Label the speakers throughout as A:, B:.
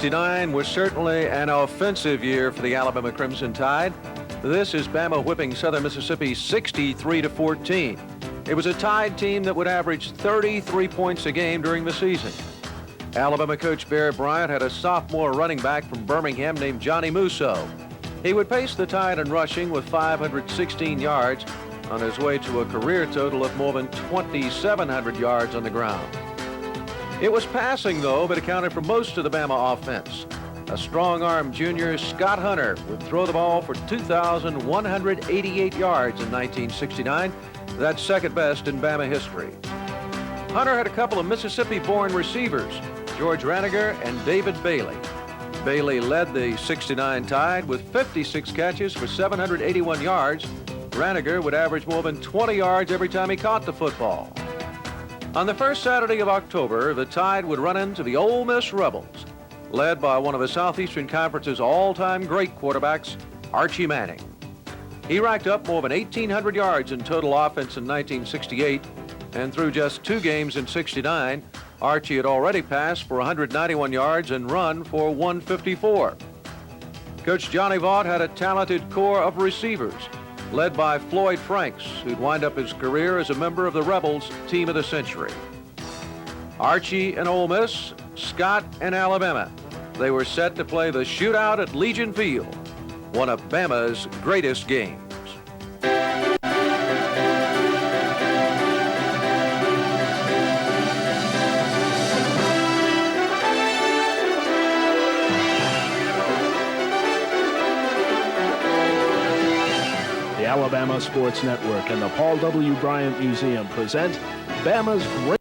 A: 1969 was certainly an offensive year for the Alabama Crimson Tide. This is Bama whipping Southern Mississippi 63-14. It was a Tide team that would average 33 points a game during the season. Alabama coach Bear Bryant had a sophomore running back from Birmingham named Johnny Musso. He would pace the Tide in rushing with 516 yards on his way to a career total of more than 2,700 yards on the ground. It was passing, though, that accounted for most of the Bama offense. A strong-arm junior, Scott Hunter, would throw the ball for 2,188 yards in 1969. That's second best in Bama history. Hunter had a couple of Mississippi-born receivers, George Raniger and David Bailey. Bailey led the 69 Tide with 56 catches for 781 yards. Raniger would average more than 20 yards every time he caught the football. On the first Saturday of October, the Tide would run into the Ole Miss Rebels, led by one of the Southeastern Conference's all-time great quarterbacks, Archie Manning. He racked up more than 1,800 yards in total offense in 1968, and through just 2 games in '69, Archie had already passed for 191 yards and run for 154. Coach Johnny Vaught had a talented core of receivers, led by Floyd Franks, who'd wind up his career as a member of the Rebels' Team of the Century. Archie and Ole Miss, Scott and Alabama. They were set to play the shootout at Legion Field, one of Bama's greatest games.
B: The Alabama Sports Network and the Paul W. Bryant Museum present Bama's great.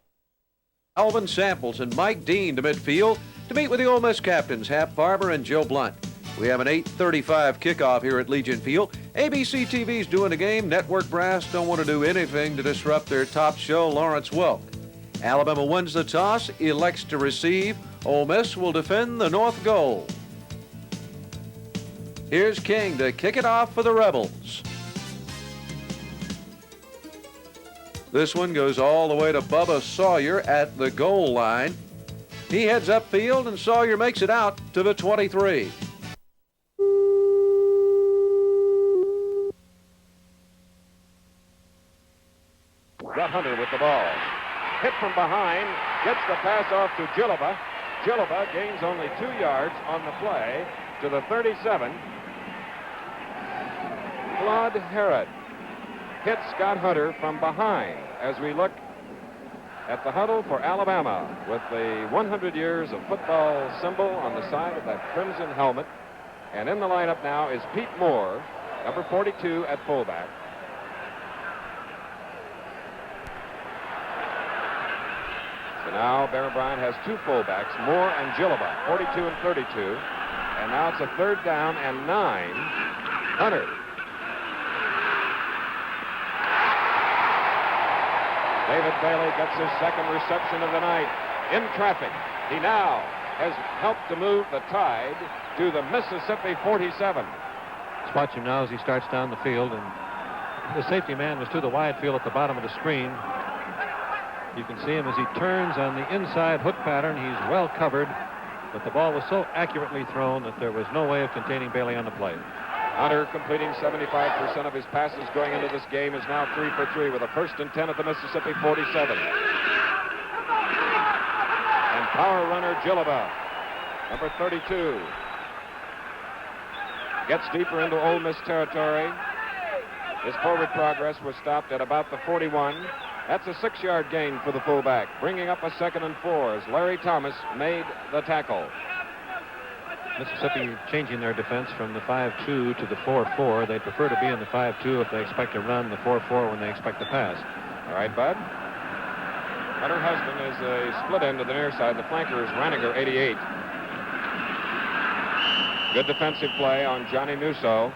A: Alvin Samples and Mike Dean to midfield to meet with the Ole Miss captains, Hap Barber and Joe Blunt. We have an 8:35 kickoff here at Legion Field. ABC TV's doing the game. Network brass don't want to do anything to disrupt their top show, Lawrence Welk. Alabama wins the toss, elects to receive. Ole Miss will defend the north goal. Here's King to kick it off for the Rebels. This one goes all the way to Bubba Sawyer at the goal line. He heads upfield, and Sawyer makes it out to the 23.
C: Got Hunter with the ball. Hit from behind, gets the pass off to Gillaba. Gillaba gains only 2 yards on the play to the 37. Claude Herod hits Scott Hunter from behind as we look at the huddle for Alabama with the 100 years of football symbol on the side of that crimson helmet. And in the lineup now is Pete Moore, number 42 at fullback. So now Bear Bryant has 2 fullbacks, Moore and Gillaba, 42 and 32. And now it's a 3rd down and 9. Hunter. David Bailey gets his 2nd reception of the night in traffic. He now has helped to move the Tide to the Mississippi 47.
D: Let's watch him now as he starts down the field, and the safety man was to the wide field at the bottom of the screen. You can see him as he turns on the inside hook pattern. He's well covered, but the ball was so accurately thrown that there was no way of containing Bailey on the play.
C: Hunter completing 75% of his passes going into this game is now 3 for 3 with a 1st and 10 at the Mississippi 47. And power runner Gillaba, number 32, gets deeper into Ole Miss territory. His forward progress was stopped at about the 41. That's a 6-yard gain for the fullback, bringing up a 2nd and 4 as Larry Thomas made the tackle.
D: Mississippi changing their defense from the 5-2 to the 4-4. They prefer to be in the 5-2 if they expect to run, the 4-4 when they expect to pass.
C: All right, Bud. Hunter Husband is a split end to the near side. The flanker is Raniger, 88. Good defensive play on Johnny Musso.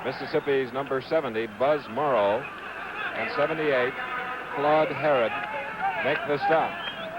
C: Mississippi's number 70, Buzz Morrow, and 78, Claude Herod, make the stop.